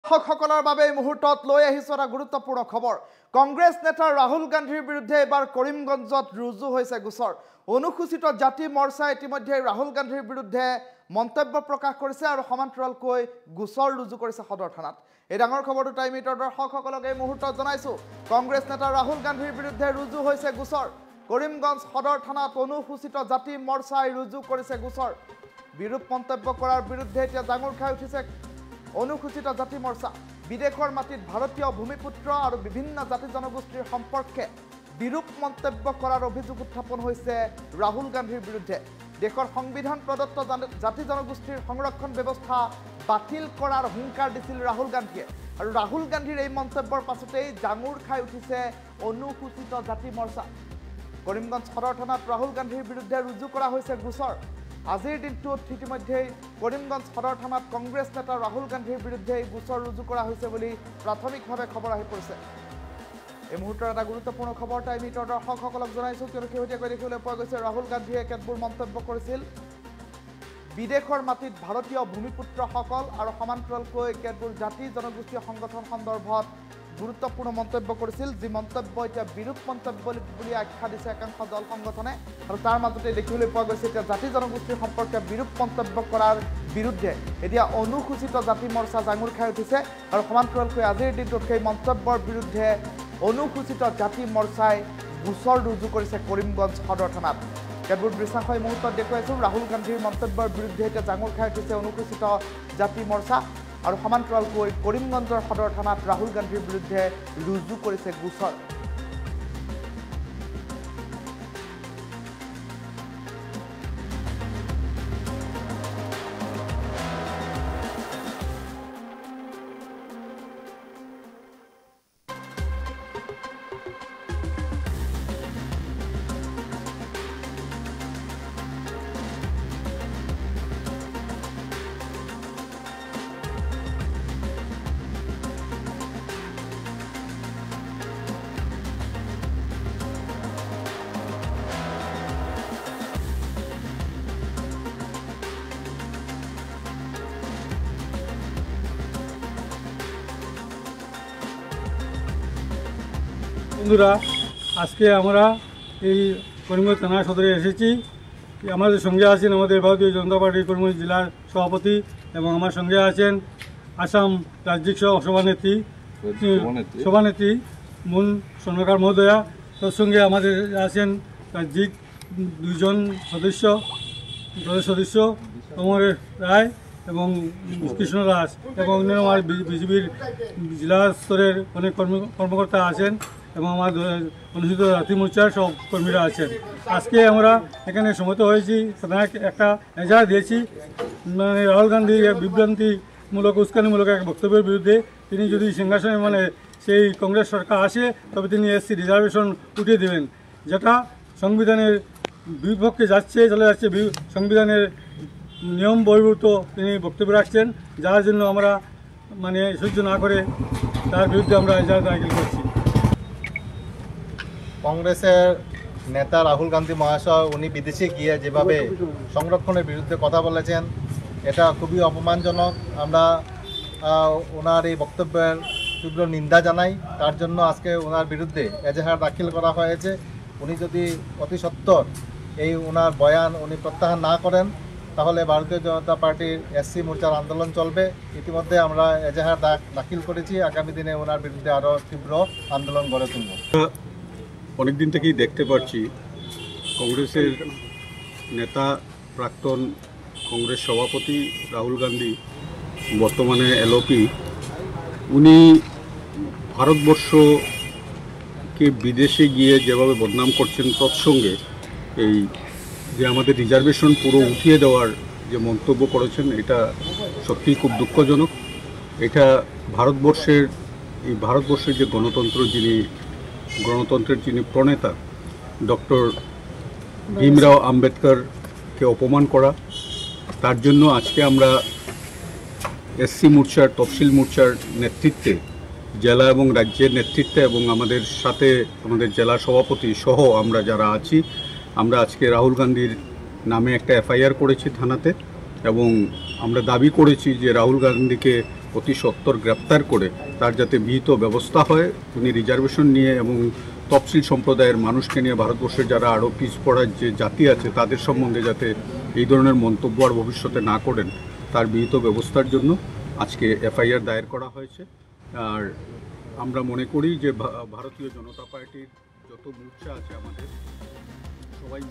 সকলৰ বাবে এই মুহূৰ্তত লৈ আহিছো এটা গুৰুত্বপূৰ্ণ খবৰ। কংগ্ৰেছ নেতা ৰাহুল গান্ধীৰ বিৰুদ্ধে এবাৰ কৰিমগঞ্জত ৰুজু হৈছে গোচৰ। অনুসূচিত জাতি মৰ্চাই ইতিমধ্যে ৰাহুল গান্ধীৰ বিৰুদ্ধে মন্তব্য প্ৰকাশ কৰিছে আৰু সমান্তৰালকৈ গোচৰ ৰুজু কৰিছে সদৰ থানাত। এই ডাঙৰ খবৰটো টাইম মিটৰ দৰ্শকসকলক এই মুহূৰ্তত জনাইছো। কংগ্ৰেছ নেতা ৰাহুল গান্ধীৰ বিৰুদ্ধে ৰুজু হৈছে গোচৰ। কৰিমগঞ্জ সদৰ থানাত অনুসূচিত জাতি মৰ্চাই ৰুজু কৰিছে গোচৰ। বিৰূপ মন্তব্য কৰাৰ বিৰুদ্ধে এতিয়া ডাঙৰ খাই উঠিছে অনুসূচিত জাতি মৰ্চা। বিদেশৰ মাটিত ভাৰতীয় ভূমিপুত্ৰ আৰু বিভিন্ন জাতি জনগোষ্ঠীৰ সম্পৰ্কে বিৰূপ মন্তব্য কৰাৰ অভিযোগ উত্থাপন হৈছে ৰাহুল গান্ধীৰ বিৰুদ্ধে। দেশৰ সংবিধান প্ৰদত্ত জাতি জনগোষ্ঠীৰ সংৰক্ষণ ব্যৱস্থা বাতিল কৰাৰ হুংকাৰ দিছিল ৰাহুল গান্ধীয়ে। আৰু ৰাহুল গান্ধীৰ এই মন্তব্যৰ পাছতেই ডাঙৰ খাই উঠিছে অনুসূচিত জাতি মৰ্চা। কৰিমগঞ্জ সদৰ থানাত ৰাহুল গান্ধীৰ বিৰুদ্ধে ৰুজু কৰা হৈছে গোচৰ। আজিৰ দিনটোত ইতিমধ্যে কৰিমগঞ্জ সদৰ থানাত কংগ্ৰেছ নেতা ৰাহুল গান্ধীৰ বিৰুদ্ধে গোচৰ ৰুজু কৰা হৈছে বুলি প্ৰাথমিকভাৱে খবৰ আহি পৰিছে। এই মুহূৰ্তৰ এটা গুৰুত্বপূৰ্ণ খবৰ টাইম মিটৰ দৰ্শকসকলক জনাইছো, কিয়নো শেহতীয়াকৈ দেখিবলৈ পোৱা গৈছে ৰাহুল গান্ধীয়ে কেতবোৰ মন্তব্য কৰিছিল। বিদেশৰ মাটিত ভাৰতীয় ভূমিপুত্ৰসকল আৰু সমান্তৰালকৈ কেতবোৰ জাতি জনগোষ্ঠীয় সংগঠন সন্দৰ্ভত গুৰুত্বপূৰ্ণ মন্তব্য কৰিছিল, যি মন্তব্য এতিয়া বিৰূপ মন্তব্য বুলি আখ্যা দিছে একাংশ দল সংগঠনে। আৰু তাৰ মাজতে দেখিবলৈ পোৱা গৈছে এতিয়া জাতি জনগোষ্ঠীৰ সম্পৰ্কে বিৰূপ মন্তব্য কৰাৰ বিৰুদ্ধে এতিয়া অনুসূচিত জাতি মৰ্চা জাঙুৰ খাই উঠিছে। আৰু সমান্তৰালকৈ আজিৰ দিনটোত সেই মন্তব্যৰ বিৰুদ্ধে অনুসূচিত জাতি মৰ্চাই গোচৰ ৰুজু কৰিছে কৰিমগঞ্জ সদৰ থানাত। কেতবোৰ দৃশ্যাংশ এই মুহূৰ্তত দেখুৱাইছোঁ। ৰাহুল গান্ধীৰ মন্তব্যৰ বিৰুদ্ধে এতিয়া জাঙুৰ খাই উঠিছে অনুসূচিত জাতি মৰ্চা। আৰু সমান্তৰালকৈ কৰিমগঞ্জৰ সদৰ থানাত ৰাহুল গান্ধীৰ বিৰুদ্ধে ৰুজু কৰিছে গোচৰ। বন্ধুরা, আজকে আমরা এই করিমগঞ্জ থানা সদরে এসেছি। আমাদের সঙ্গে আছেন আমাদের ভারতীয় জনতা পার্টির করিমগঞ্জ জেলার সভাপতি এবং আমার সঙ্গে আছেন আসাম রাজ্যিক সভানেত্রী মুন স্বর্ণকার মহোদয়া। তার সঙ্গে আমাদের আছেন রাজ্যিক দুজন সদস্য অমর রায় এবং কৃষ্ণ দাস এবং অন্যান্য আমার বিজেপির জেলা স্তরের অনেক কর্মকর্তা আছেন এবং আমার অনুসূচিত জাতি মোর্চার সব কর্মীরা আছেন। আজকে আমরা এখানে সমবেত হয়েছি, একটা এজাহার দিয়েছি মানে রাহুল গান্ধীর বিভ্রান্তিমূলক উস্কানিমূলক এক বক্তব্যের বিরুদ্ধে। তিনি যদি সিংহাসনে সেই কংগ্রেস সরকার আসে তবে তিনি এসসি রিজার্ভেশন উঠিয়ে দেবেন, যেটা সংবিধানের বিপক্ষে চলে যাচ্ছে। সংবিধানের নিয়ম বহির্ভূত তিনি বক্তব্য রাখছেন, যার জন্য আমরা সহ্য না করে তার বিরুদ্ধে আমরা এজাহার দাখিল করছি। কংগ্রেসের নেতা রাহুল গান্ধী মহাশয় উনি বিদেশে গিয়ে যেভাবে সংরক্ষণের বিরুদ্ধে কথা বলেছেন, এটা খুবই অপমানজনক। আমরা ওনার এই বক্তব্যের তীব্র নিন্দা জানাই। তার জন্য আজকে ওনার বিরুদ্ধে এজাহার দাখিল করা হয়েছে। উনি যদি অতি সত্বর এই ওনার বয়ান উনি প্রত্যাহার না করেন তাহলে ভারতীয় জনতা পার্টির এসসি মোর্চার আন্দোলন চলবে। ইতিমধ্যে আমরা এজাহার দাখিল করেছি। আগামী দিনে ওনার বিরুদ্ধে আরও তীব্র আন্দোলন গড়ে তুলব। অনেকদিন থেকেই দেখতে পাচ্ছি কংগ্রেসের নেতা প্রাক্তন কংগ্রেস সভাপতি রাহুল গান্ধী, বর্তমানে এলওপি, উনি ভারতবর্ষকে বিদেশে গিয়ে যেভাবে বদনাম করছেন, তৎসঙ্গে এই যে আমাদের রিজার্ভেশন পুরো উঠিয়ে দেওয়ার যে মন্তব্য করেছেন, এটা সত্যিই খুব দুঃখজনক। এটা ভারতবর্ষের যে গণতন্ত্রের যিনি প্রণেতা ডক্টর ভীমরাও আম্বেদকরকে অপমান করা। তার জন্য আজকে আমরা এসসি মোর্চার, তফসিল মোর্চার নেতৃত্বে, জেলা এবং রাজ্যের নেতৃত্বে এবং আমাদের সাথে আমাদের জেলা সভাপতি সহ আমরা যারা আছি, আমরা আজকে রাহুল গান্ধীর নামে একটা এফআইআর করেছি থানাতে এবং আমরা দাবি করেছি যে রাহুল গান্ধীকে অতি সত্বর গ্রেপ্তার করে তার যাতে বিহিত ব্যবস্থা হয়, উনি রিজার্ভেশন নিয়ে এবং তফসিল সম্প্রদায়ের মানুষকে নিয়ে ভারতবর্ষের যারা আরও পিছপড়া যে জাতি আছে তাদের সম্বন্ধে যাতে এই ধরনের মন্তব্য আর ভবিষ্যতে না করেন তার বিহিত ব্যবস্থার জন্য আজকে এফআইআর দায়ের করা হয়েছে। আর আমরা মনে করি যে ভারতীয় জনতা পার্টির যত মোর্চা আছে আমাদের সবাই